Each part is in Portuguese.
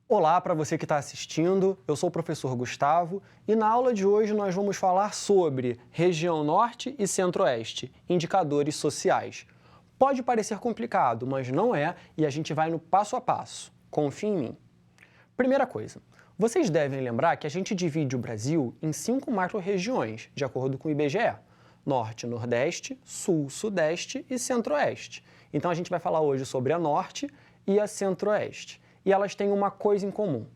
Olá para você que está assistindo, eu sou o professor Gustavo e na aula de hoje nós vamos falar sobre região norte e centro-oeste, indicadores sociais. Pode parecer complicado, mas não é e a gente vai no passo a passo. Confie em mim. Primeira coisa, vocês devem lembrar que a gente divide o Brasil em 5 macro-regiões, de acordo com o IBGE. Norte, Nordeste, Sul, Sudeste e Centro-Oeste. Então a gente vai falar hoje sobre a Norte e a Centro-Oeste. E elas têm uma coisa em comum.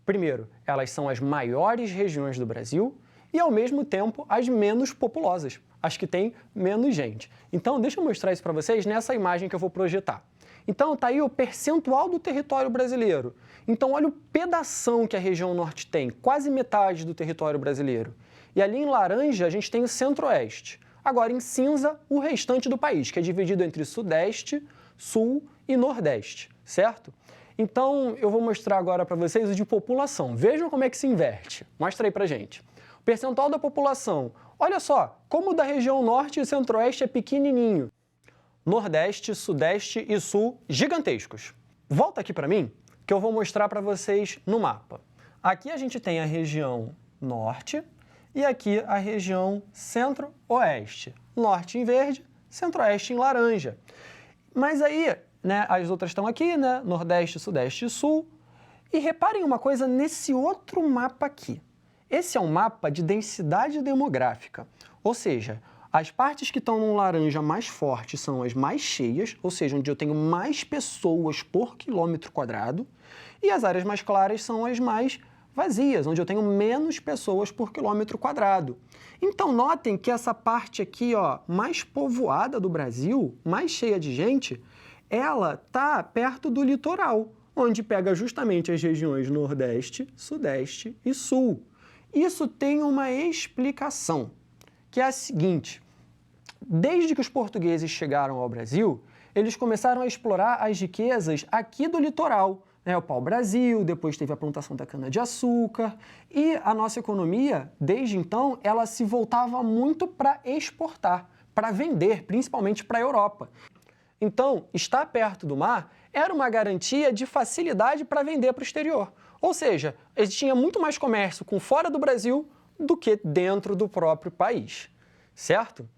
Primeiro, elas são as maiores regiões do Brasil e, ao mesmo tempo, as menos populosas, as que têm menos gente. Então, deixa eu mostrar isso para vocês nessa imagem que eu vou projetar. Então, está aí o percentual do território brasileiro. Então, olha o pedação que a região norte tem, quase metade do território brasileiro. E ali em laranja, a gente tem o centro-oeste. Agora, em cinza, o restante do país, que é dividido entre sudeste, sul e nordeste, certo? Então, eu vou mostrar agora para vocês o de população. Vejam como é que se inverte. Mostra aí para gente. O percentual da população. Olha só, como o da região norte e centro-oeste é pequenininho. Nordeste, sudeste e sul, gigantescos. Volta aqui para mim, que eu vou mostrar para vocês no mapa. Aqui a gente tem a região norte e aqui a região centro-oeste. Norte em verde, centro-oeste em laranja. Mas aí, as outras estão aqui, Nordeste, Sudeste e Sul. E reparem uma coisa nesse outro mapa aqui. Esse é um mapa de densidade demográfica, ou seja, as partes que estão num laranja mais forte são as mais cheias, ou seja, onde eu tenho mais pessoas por quilômetro quadrado, e as áreas mais claras são as mais vazias, onde eu tenho menos pessoas por quilômetro quadrado. Então, notem que essa parte aqui, mais povoada do Brasil, mais cheia de gente, ela está perto do litoral, onde pega justamente as regiões Nordeste, Sudeste e Sul. Isso tem uma explicação, que é a seguinte: desde que os portugueses chegaram ao Brasil, eles começaram a explorar as riquezas aqui do litoral, o pau-brasil, depois teve a plantação da cana-de-açúcar, e a nossa economia, desde então, ela se voltava muito para exportar, para vender, principalmente para a Europa. Então, estar perto do mar era uma garantia de facilidade para vender para o exterior. Ou seja, existia muito mais comércio com fora do Brasil do que dentro do próprio país, certo?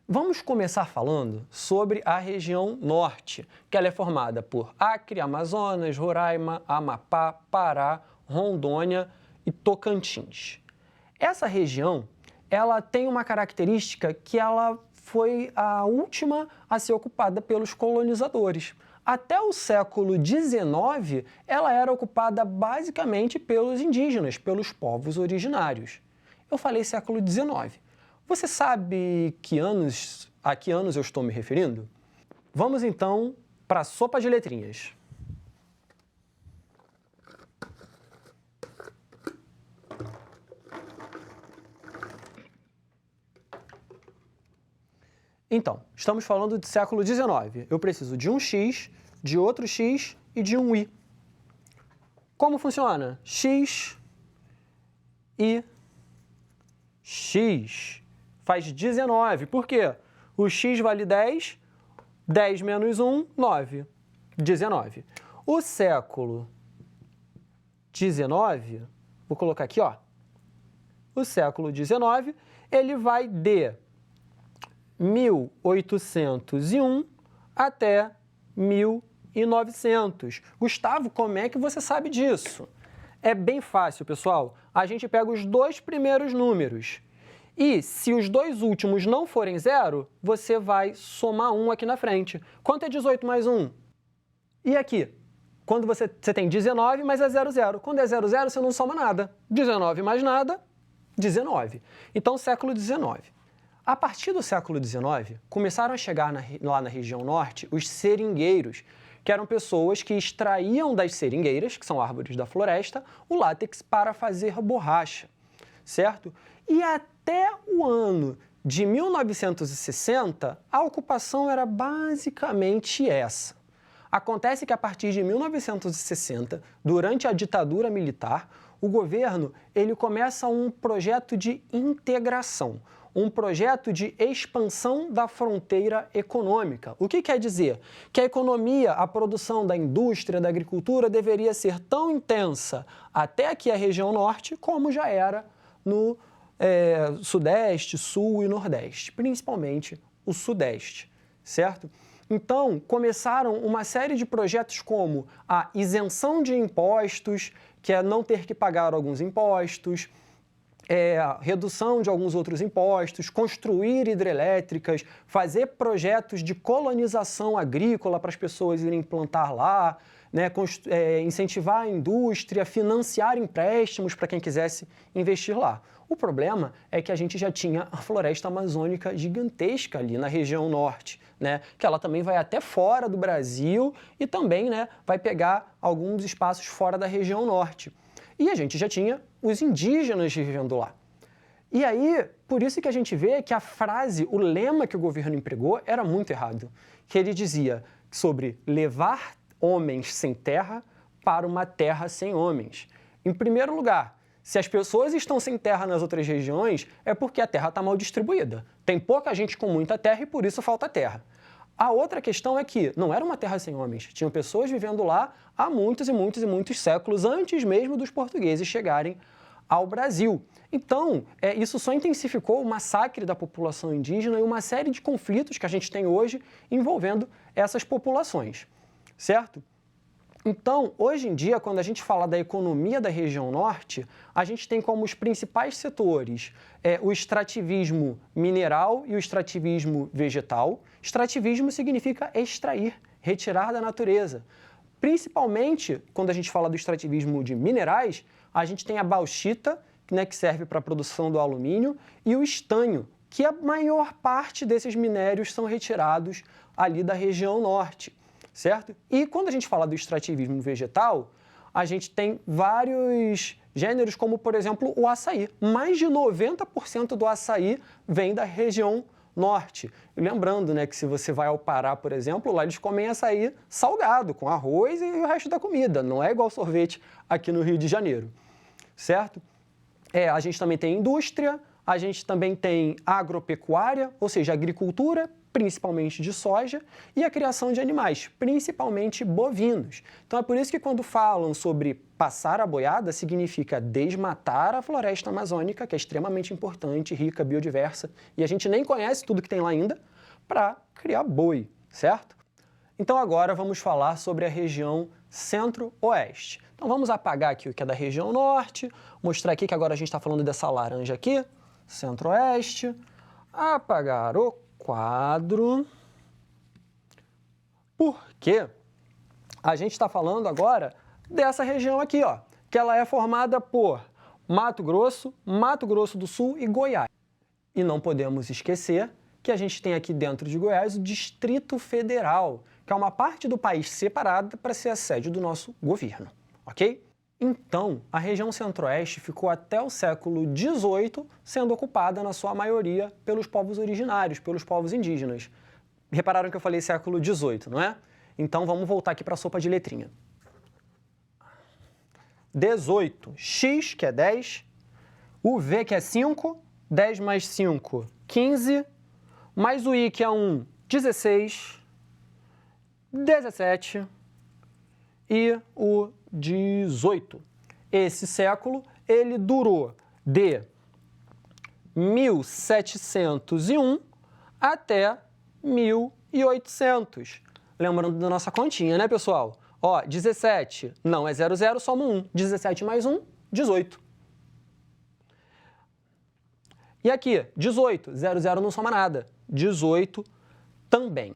Vamos começar falando sobre a região norte, que ela é formada por Acre, Amazonas, Roraima, Amapá, Pará, Rondônia e Tocantins. Essa região, ela tem uma característica que ela foi a última a ser ocupada pelos colonizadores. Até o século XIX, ela era ocupada basicamente pelos indígenas, pelos povos originários. Eu falei século XIX. Você sabe a que anos eu estou me referindo? Vamos então para a sopa de letrinhas. Então, estamos falando de século XIX. Eu preciso de um X, de outro X e de um Y. Como funciona? X e X faz 19. Por quê? O X vale 10, 10 menos 1, 9. 19. O século XIX, vou colocar aqui, o século XIX, ele vai de 1801 até 1900. Gustavo, como é que você sabe disso? É bem fácil, pessoal. A gente pega os 2 primeiros números e, se os 2 últimos não forem 0, você vai somar 1 aqui na frente. Quanto é 18 mais 1? E aqui? Quando você tem 19, mas é 0, 0. Quando é 0, 0, você não soma nada. 19 mais nada, 19. Então, século XIX. A partir do século XIX, começaram a chegar lá na região norte os seringueiros, que eram pessoas que extraíam das seringueiras, que são árvores da floresta, o látex para fazer borracha, certo? E até o ano de 1960, a ocupação era basicamente essa. Acontece que a partir de 1960, durante a ditadura militar, o governo ele começa um projeto de integração, um projeto de expansão da fronteira econômica. O que quer dizer? Que a economia, a produção da indústria, da agricultura deveria ser tão intensa até aqui a região norte, como já era no Sudeste, Sul e Nordeste, principalmente o Sudeste, certo? Então, começaram uma série de projetos como a isenção de impostos, que é não ter que pagar alguns impostos, redução de alguns outros impostos, construir hidrelétricas, fazer projetos de colonização agrícola para as pessoas irem plantar lá, né, incentivar a indústria, financiar empréstimos para quem quisesse investir lá. O problema é que a gente já tinha a floresta amazônica gigantesca ali na região norte, né, que ela também vai até fora do Brasil e também, né, vai pegar alguns espaços fora da região norte. E a gente já tinha os indígenas vivendo lá. E aí, por isso que a gente vê que a frase, o lema que o governo empregou era muito errado. Que ele dizia sobre levar homens sem terra para uma terra sem homens. Em primeiro lugar, se as pessoas estão sem terra nas outras regiões, é porque a terra está mal distribuída. Tem pouca gente com muita terra e por isso falta terra. A outra questão é que não era uma terra sem homens, tinham pessoas vivendo lá há muitos e muitos e muitos séculos, antes mesmo dos portugueses chegarem ao Brasil. Então, isso só intensificou o massacre da população indígena e uma série de conflitos que a gente tem hoje envolvendo essas populações, certo? Então, hoje em dia, quando a gente fala da economia da região norte, a gente tem como os principais setores o extrativismo mineral e o extrativismo vegetal. Extrativismo significa extrair, retirar da natureza. Principalmente, quando a gente fala do extrativismo de minerais, a gente tem a bauxita, né, que serve para a produção do alumínio, e o estanho, que a maior parte desses minérios são retirados ali da região norte. Certo? E quando a gente fala do extrativismo vegetal, a gente tem vários gêneros, como, por exemplo, o açaí. Mais de 90% do açaí vem da região norte. E lembrando, né, que se você vai ao Pará, por exemplo, lá eles comem açaí salgado, com arroz e o resto da comida. Não é igual sorvete aqui no Rio de Janeiro. Certo? A gente também tem indústria, a gente também tem agropecuária, ou seja, agricultura, principalmente de soja, e a criação de animais, principalmente bovinos. Então é por isso que quando falam sobre passar a boiada, significa desmatar a floresta amazônica, que é extremamente importante, rica, biodiversa, e a gente nem conhece tudo que tem lá ainda, para criar boi, certo? Então agora vamos falar sobre a região centro-oeste. Então vamos apagar aqui o que é da região norte, mostrar aqui que agora a gente está falando dessa laranja aqui, centro-oeste, apagar o quadro, porque a gente está falando agora dessa região aqui, ó, que ela é formada por Mato Grosso do Sul e Goiás. E não podemos esquecer que a gente tem aqui dentro de Goiás o Distrito Federal, que é uma parte do país separada para ser a sede do nosso governo, ok? Então, a região centro-oeste ficou até o século XVIII sendo ocupada, na sua maioria, pelos povos originários, pelos povos indígenas. Repararam que eu falei século XVIII, não é? Então, vamos voltar aqui para a sopa de letrinha. 18, X, que é 10, o V, que é 5, 10 mais 5, 15, mais o I, que é 1, 16, 17 e o 18. Esse século, ele durou de 1701 até 1800. Lembrando da nossa continha, né, pessoal? Ó, 17 não é 00, soma 1. 17 mais 1, 18. E aqui, 18, 00 não soma nada. 18 também.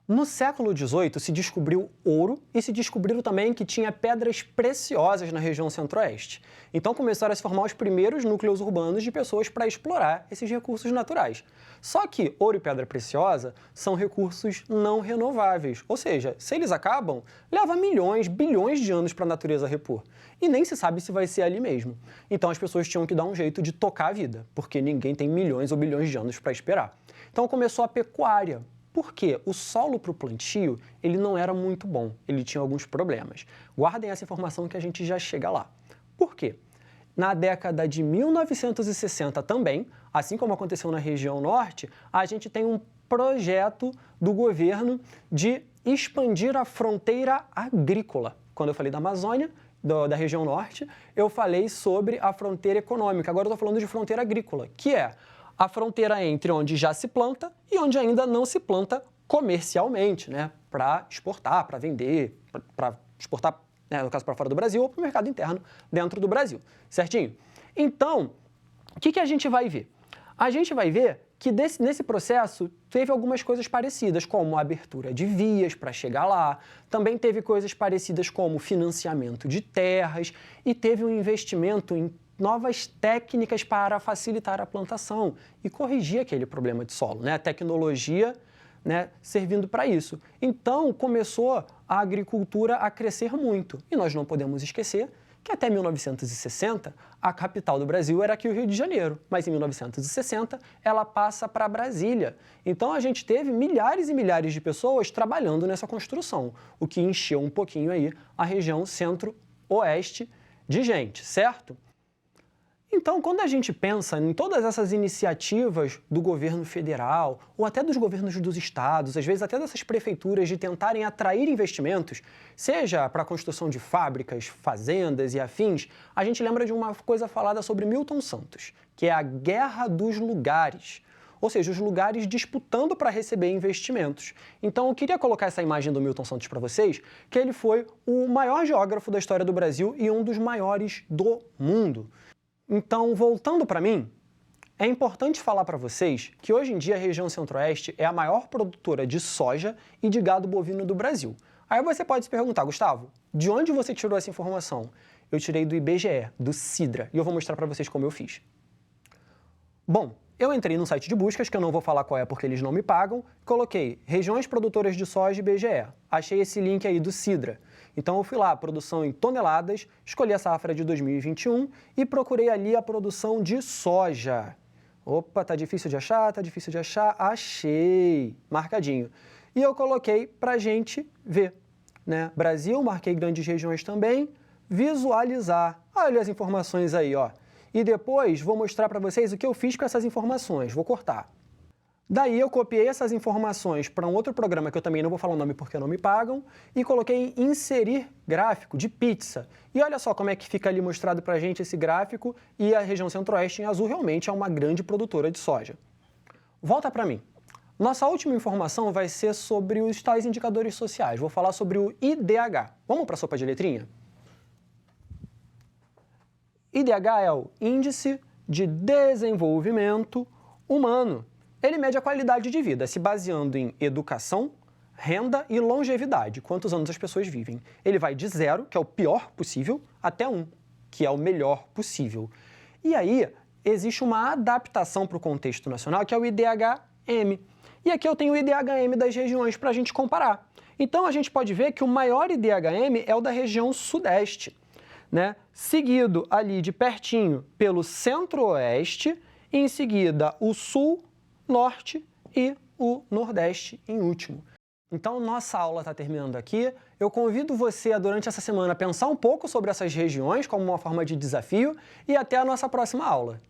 No século XVIII se descobriu ouro e se descobriram também que tinha pedras preciosas na região centro-oeste. Então começaram a se formar os primeiros núcleos urbanos de pessoas para explorar esses recursos naturais. Só que ouro e pedra preciosa são recursos não renováveis, ou seja, se eles acabam, leva milhões, bilhões de anos para a natureza repor. E nem se sabe se vai ser ali mesmo. Então as pessoas tinham que dar um jeito de tocar a vida, porque ninguém tem milhões ou bilhões de anos para esperar. Então começou a pecuária. Por quê? O solo para o plantio, ele não era muito bom, ele tinha alguns problemas. Guardem essa informação que a gente já chega lá. Por quê? na década de 1960 também, assim como aconteceu na região norte, a gente tem um projeto do governo de expandir a fronteira agrícola. Quando eu falei da Amazônia, da região norte, eu falei sobre a fronteira econômica. Agora eu estou falando de fronteira agrícola, que é a fronteira entre onde já se planta e onde ainda não se planta comercialmente, né? Para exportar, para vender, para exportar, né, no caso, para fora do Brasil ou para o mercado interno dentro do Brasil, certinho? Então, o que a gente vai ver? A gente vai ver que nesse processo teve algumas coisas parecidas, como a abertura de vias para chegar lá, também teve coisas parecidas como financiamento de terras e teve um investimento em novas técnicas para facilitar a plantação e corrigir aquele problema de solo, né? A tecnologia, né, servindo para isso. Então, começou a agricultura a crescer muito. E nós não podemos esquecer que até 1960, a capital do Brasil era aqui o Rio de Janeiro, mas em 1960 ela passa para Brasília. Então a gente teve milhares e milhares de pessoas trabalhando nessa construção, o que encheu um pouquinho aí a região centro-oeste de gente, certo? Então, quando a gente pensa em todas essas iniciativas do governo federal, ou até dos governos dos estados, às vezes até dessas prefeituras de tentarem atrair investimentos, seja para a construção de fábricas, fazendas e afins, a gente lembra de uma coisa falada sobre Milton Santos, que é a guerra dos lugares. Ou seja, os lugares disputando para receber investimentos. Então, eu queria colocar essa imagem do Milton Santos para vocês, que ele foi o maior geógrafo da história do Brasil e um dos maiores do mundo. Então, voltando para mim, é importante falar para vocês que hoje em dia a região centro-oeste é a maior produtora de soja e de gado bovino do Brasil. Aí você pode se perguntar, Gustavo, de onde você tirou essa informação? Eu tirei do IBGE, do Sidra, e eu vou mostrar para vocês como eu fiz. Bom, eu entrei num site de buscas, que eu não vou falar qual é porque eles não me pagam, coloquei regiões produtoras de soja IBGE. Achei esse link aí do Sidra. Então eu fui lá, produção em toneladas, escolhi a safra de 2021 e procurei ali a produção de soja. Opa, tá difícil de achar, achei, marcadinho. E eu coloquei pra gente ver, né? Brasil, marquei grandes regiões também, visualizar. Olha as informações aí, ó. E depois vou mostrar para vocês o que eu fiz com essas informações, vou cortar. Daí eu copiei essas informações para um outro programa que eu também não vou falar o nome porque não me pagam e coloquei em inserir gráfico de pizza. E olha só como é que fica ali mostrado para a gente esse gráfico e a região centro-oeste em azul realmente é uma grande produtora de soja. Volta para mim. Nossa última informação vai ser sobre os tais indicadores sociais. Vou falar sobre o IDH. Vamos para a sopa de letrinha? IDH é o Índice de Desenvolvimento Humano. Ele mede a qualidade de vida, se baseando em educação, renda e longevidade, quantos anos as pessoas vivem. Ele vai de 0, que é o pior possível, até 1, que é o melhor possível. E aí, existe uma adaptação para o contexto nacional, que é o IDH-M. E aqui eu tenho o IDH-M das regiões para a gente comparar. Então, a gente pode ver que o maior IDH-M é o da região sudeste, né? Seguido ali de pertinho pelo centro-oeste, e em seguida o sul, norte e o nordeste em último. Então, nossa aula está terminando aqui. Eu convido você a, durante essa semana, pensar um pouco sobre essas regiões como uma forma de desafio e até a nossa próxima aula.